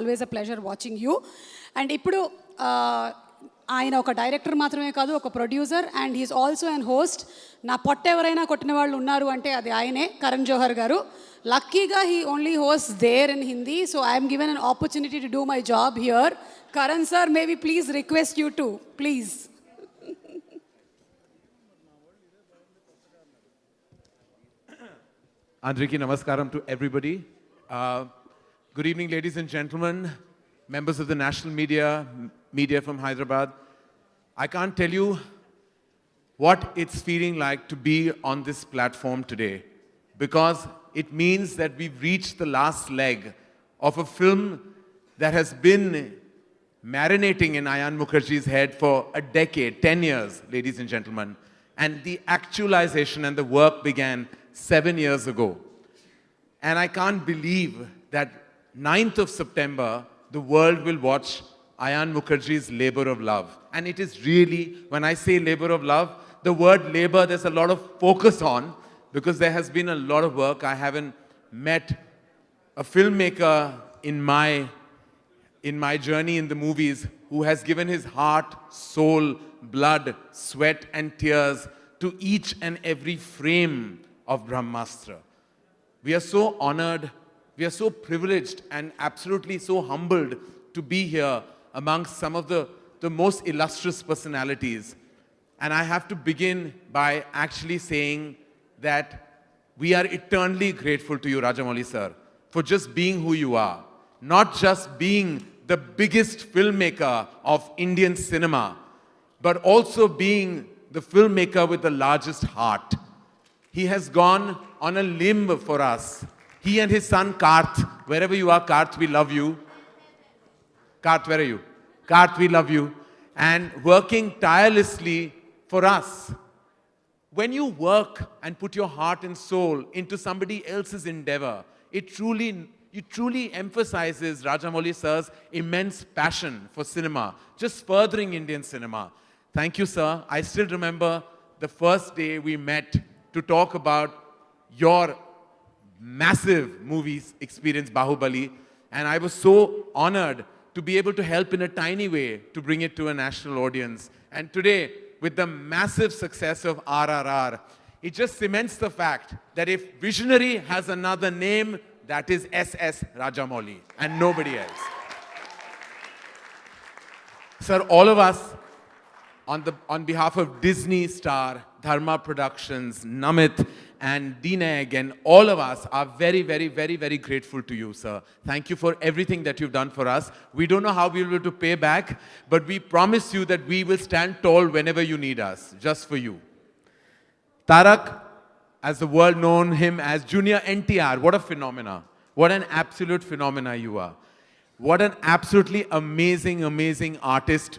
Always a pleasure watching you. And ఇప్పుడు ఆయన ఒక డైరెక్టర్ మాత్రమే కాదు, ఒక producer, and he's also and host. నా పొట్ట ఎవరైనా కొట్టిన వాళ్ళు ఉన్నారు అంటే అది ఆయనే, కరణ్ జోహర్ గారు. లక్కీగా he only host there in Hindi, so I'm given an opportunity to do my job here. Karan sir, may we please request you to please. Andriki Namaskaram to everybody. Good evening, ladies and gentlemen, members of the national media from Hyderabad. I can't tell you what it's feeling like to be on this platform today, because it means that we've reached the last leg of a film that has been marinating in Ayan Mukherjee's head for a decade, 10 years, ladies and gentlemen. And the actualization and the work began 7 years ago. And I can't believe that 9th of September, the world will watch Ayan Mukherjee's Labor of Love. And it is really, when I say labor of love, the word labor, there's a lot of focus on, because there has been a lot of work. I haven't met a filmmaker in my journey in the movies who has given his heart, soul, blood, sweat and tears to each and every frame of Brahmastra. We are so honored, we are so privileged and absolutely so humbled to be here amongst some of the most illustrious personalities. And I have to begin by actually saying that we are eternally grateful to you, Rajamouli sir, for just being who you are. Not just being the biggest filmmaker of Indian cinema, but also being the filmmaker with the largest heart. He has gone on a limb for us. He and his son Karth, wherever you are, Karth, we love you. Karth, where are you? Karth, we love you. And working tirelessly for us. When you work and put your heart and soul into somebody else's endeavor, it truly emphasizes Rajamouli sir's immense passion for cinema, just furthering Indian cinema. Thank you, sir. I still remember the first day we met to talk about your massive movies experience, Bahubali, and I was so honored to be able to help in a tiny way to bring it to a national audience. And today, with the massive success of RRR, it just cements the fact that if visionary has another name, that is SS Rajamouli and nobody else. Sir, all of us on behalf of Disney Star, Dharma Productions, Namit and Dineg and all of us are very, very, very, very grateful to you, sir. Thank you for everything that you've done for us. We don't know how we will be able to pay back, but we promise you that we will stand tall whenever you need us, just for you. Tarak, as the world known him as Junior NTR, what a phenomena. What an absolute phenomena you are. What an absolutely amazing, amazing artist.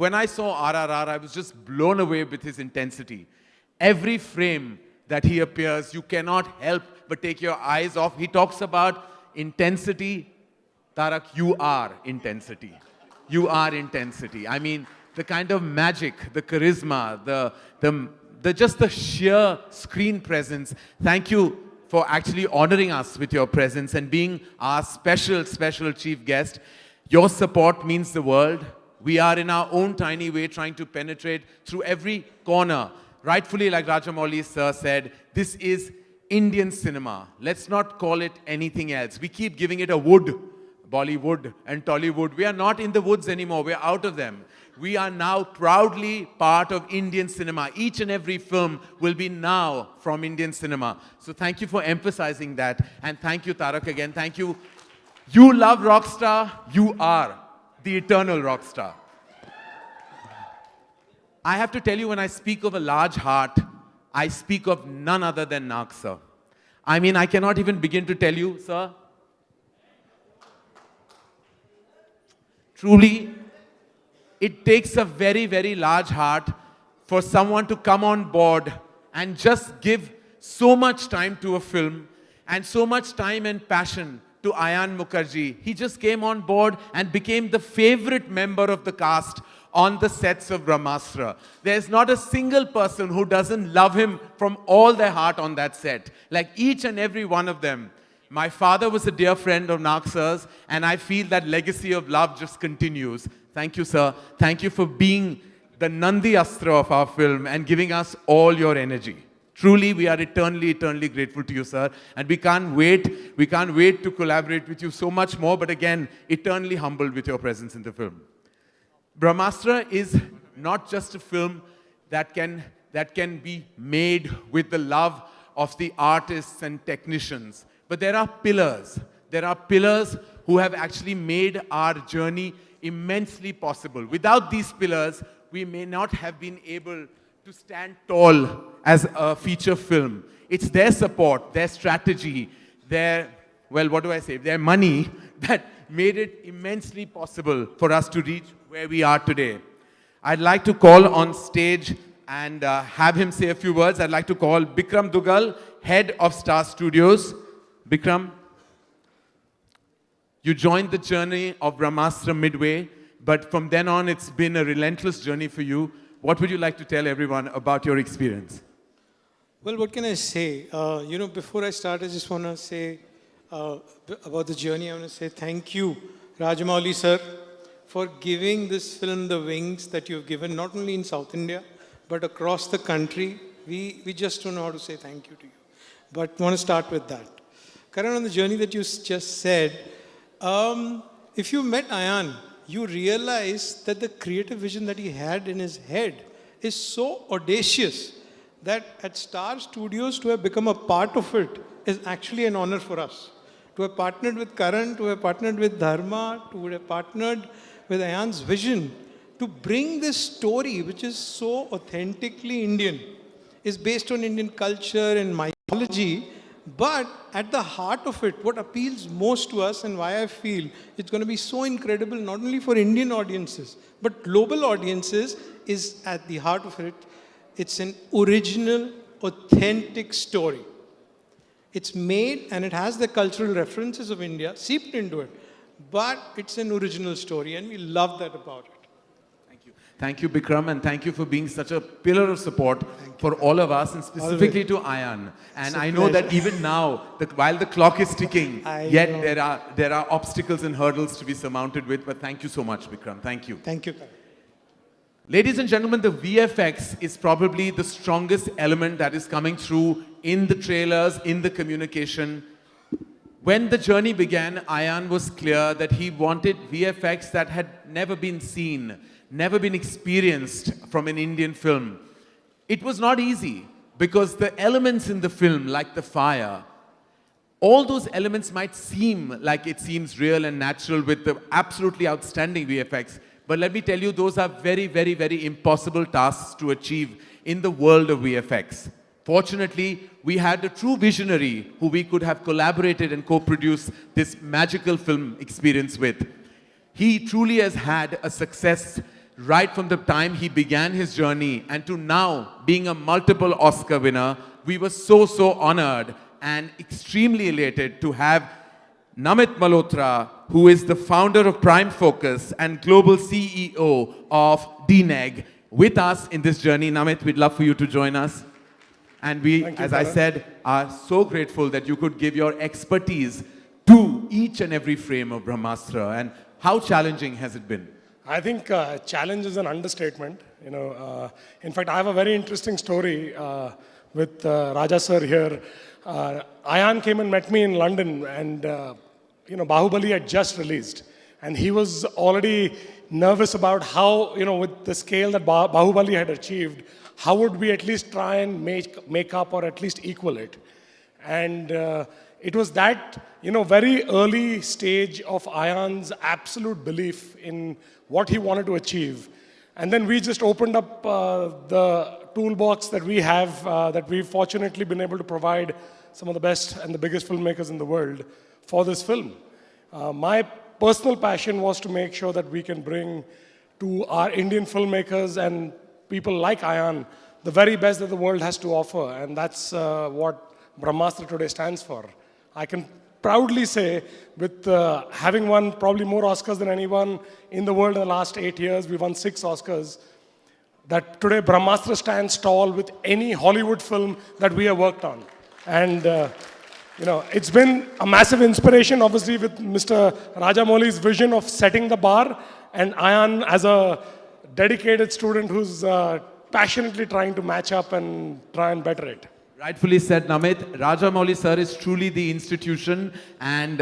When I saw RRR, I was just blown away with his intensity. Every frame that he appears, you cannot help but take your eyes off. He talks about intensity. Tarak, you are intensity. You are intensity. I mean, the kind of magic, the charisma, just the sheer screen presence. Thank you for actually honoring us with your presence and being our special chief guest. Your support means the world. We are in our own tiny way trying to penetrate through every corner. Rightfully, like Rajamouli sir said, this is Indian cinema. Let's not call it anything else. We keep giving it a wood, Bollywood and Tollywood. We are not in the woods anymore. We are out of them. We are now proudly part of Indian cinema. Each and every film will be now from Indian cinema. So thank you for emphasizing that. And thank you, Tarak, again. Thank you. You love Rockstar. You are the eternal rock star. I have to tell you, when I speak of a large heart, I speak of none other than Nag, sir. I mean, I cannot even begin to tell you, sir. Truly, it takes a very, very large heart for someone to come on board and just give so much time to a film and so much time and passion to Ayan Mukherjee. He just came on board and became the favorite member of the cast on the sets of Brahmastra. There's not a single person who doesn't love him from all their heart on that set. Like each and every one of them. My father was a dear friend of Nagsar's, and I feel that legacy of love just continues. Thank you, sir. Thank you for being the Nandi Astra of our film and giving us all your energy. Truly, we are eternally, eternally grateful to you, sir. And we can't wait to collaborate with you so much more, but again, eternally humbled with your presence in the film. Brahmastra is not just a film that can be made with the love of the artists and technicians, but there are pillars. There are pillars who have actually made our journey immensely possible. Without these pillars, we may not have been able to stand tall as a feature film. It's their support, their strategy, their money that made it immensely possible for us to reach where we are today. I'd like to call on stage and have him say a few words. I'd like to call Bikram Dugal, head of Star Studios. Bikram, you joined the journey of Brahmastra midway, but from then on, it's been a relentless journey for you. What would you like to tell everyone about your experience? Well, what can I say? Before I start, I just want to say about the journey. I want to say thank you, Rajamouli sir, for giving this film the wings that you've given, not only in South India, but across the country. We just don't know how to say thank you to you. But I want to start with that. Karan, on the journey that you just said, if you met Ayan, you realize that the creative vision that he had in his head is so audacious that at Star Studios to have become a part of it is actually an honor for us. To have partnered with Karan, to have partnered with Dharma, to have partnered with Ayan's vision, to bring this story, which is so authentically Indian, is based on Indian culture and mythology, but at the heart of it, what appeals most to us and why I feel it's going to be so incredible, not only for Indian audiences, but global audiences, is at the heart of it. It's an original, authentic story. It's made and it has the cultural references of India seeped into it, but it's an original story and we love that about it. Thank you, Bikram, and thank you for being such a pillar of support for all of us, and specifically to Ayan. And I know that even now, while the clock is ticking, there are obstacles and hurdles to be surmounted with. But thank you so much, Bikram. Thank you. Thank you. Ladies and gentlemen, the VFX is probably the strongest element that is coming through in the trailers, in the communication. When the journey began, Ayan was clear that he wanted VFX that had never been seen, never been experienced from an Indian film. It was not easy because the elements in the film, like the fire, all those elements might seem like it seems real and natural with the absolutely outstanding VFX. But let me tell you, those are very, very, very impossible tasks to achieve in the world of VFX. Fortunately, we had a true visionary who we could have collaborated and co-produced this magical film experience with. He truly has had a success right from the time he began his journey, and to now being a multiple Oscar winner. We were so honored and extremely elated to have Namit Malhotra, who is the founder of Prime Focus and global CEO of DNEG, with us in this journey. Namit, we'd love for you to join us. And we, as I said, are so grateful that you could give your expertise to each and every frame of Brahmastra. And how challenging has it been? I think challenge is an understatement. In fact, I have a very interesting story with Raja sir here. Ayan came and met me in London, and Bahubali had just released, and he was already nervous about how, with the scale that Bahubali had achieved, how would we at least try and make up or at least equal it? And it was that, very early stage of Ayan's absolute belief in what he wanted to achieve. And then we just opened up the toolbox that we have, that we've fortunately been able to provide some of the best and the biggest filmmakers in the world for this film. My personal passion was to make sure that we can bring to our Indian filmmakers and people like Ayan the very best that the world has to offer. And that's what Brahmastra today stands for. I can proudly say, with having won probably more Oscars than anyone in the world in the last 8 years, we won 6 Oscars, that today Brahmastra stands tall with any Hollywood film that we have worked on. And you know, it's been a massive inspiration, obviously, with Mr. Rajamouli's vision of setting the bar, and Ayan as a dedicated student who's passionately trying to match up and try and better it. Rightfully said, Namit. Rajamouli sir is truly the institution, and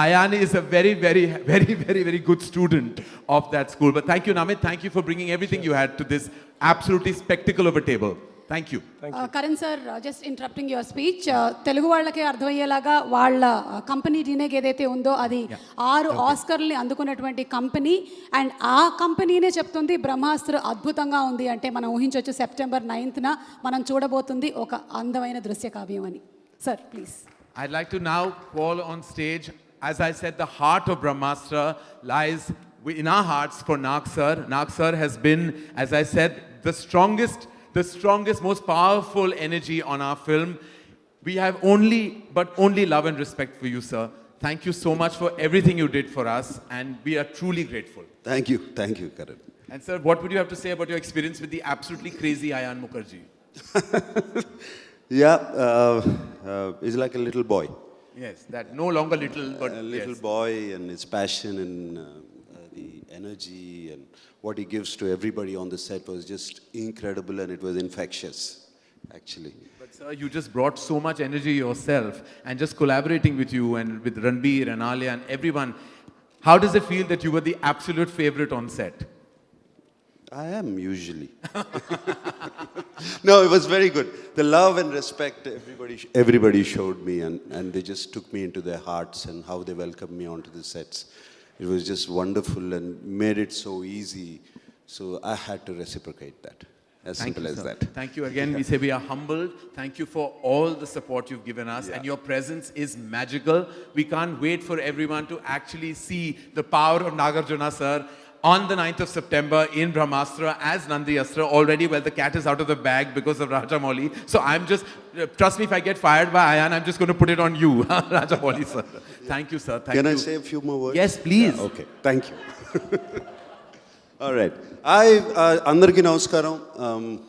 Ayan is a very, very, very, very, very good student of that school. But thank you, Namit. Thank you for bringing everything you had to this absolutely spectacle of a table. Thank you. Karan sir, just interrupting your speech. Telugu వాళ్ళకి అర్థమయ్యేలాగా వాళ్ళ company డీనేగ్ ఏదైతే ఉందో అది 6 ఆస్కర్ని అందుకున్నటువంటి company, and ఆ కంపెనీనే చెప్తుంది బ్రహ్మాస్త్ర అద్భుతంగా ఉంది అంటే మనం ఊహించవచ్చు సెప్టెంబర్ 9th మనం చూడబోతుంది ఒక అందమైన దృశ్య కావ్యం అని. Sir please. I'd like to now call on stage, as I said, the heart of Brahmastra lies in our hearts for Nag sir. Nag sir has been, as I said, the strongest, most powerful energy on our film. We have only love and respect for you, sir. Thank you so much for everything you did for us, and we are truly grateful. Thank you, Karan. And sir, what would you have to say about your experience with the absolutely crazy Ayan Mukherjee? Yeah, he's like a little boy. Yes, that no longer little, but A little yes. boy, and his passion and the energy and what he gives to everybody on the set was just incredible, and it was infectious, actually. But sir, you just brought so much energy yourself, and just collaborating with you and with Ranbir and Alia and everyone. How does it feel that you were the absolute favorite on set? I am usually. No, it was very good. The love and respect everybody showed me, and they just took me into their hearts, and how they welcomed me onto the sets. It was just wonderful and made it so easy. So I had to reciprocate that. As simple as sir. that. Thank you again. We say we are humbled. Thank you for all the support you've given us, and your presence is magical. We can't wait for everyone to actually see the power of Nagarjuna sir on the 9th of September in Brahmastra as Nandi Astra. Already, well, the cat is out of the bag because of Rajamouli. So I'm just, trust me, if I get fired by Ayan, I'm just going to put it on you, Rajamouli sir. Thank you, sir. Thank Can you. I say a few more words? Yes, please. Yeah, okay, thank you. All right. Andarki namaskaram.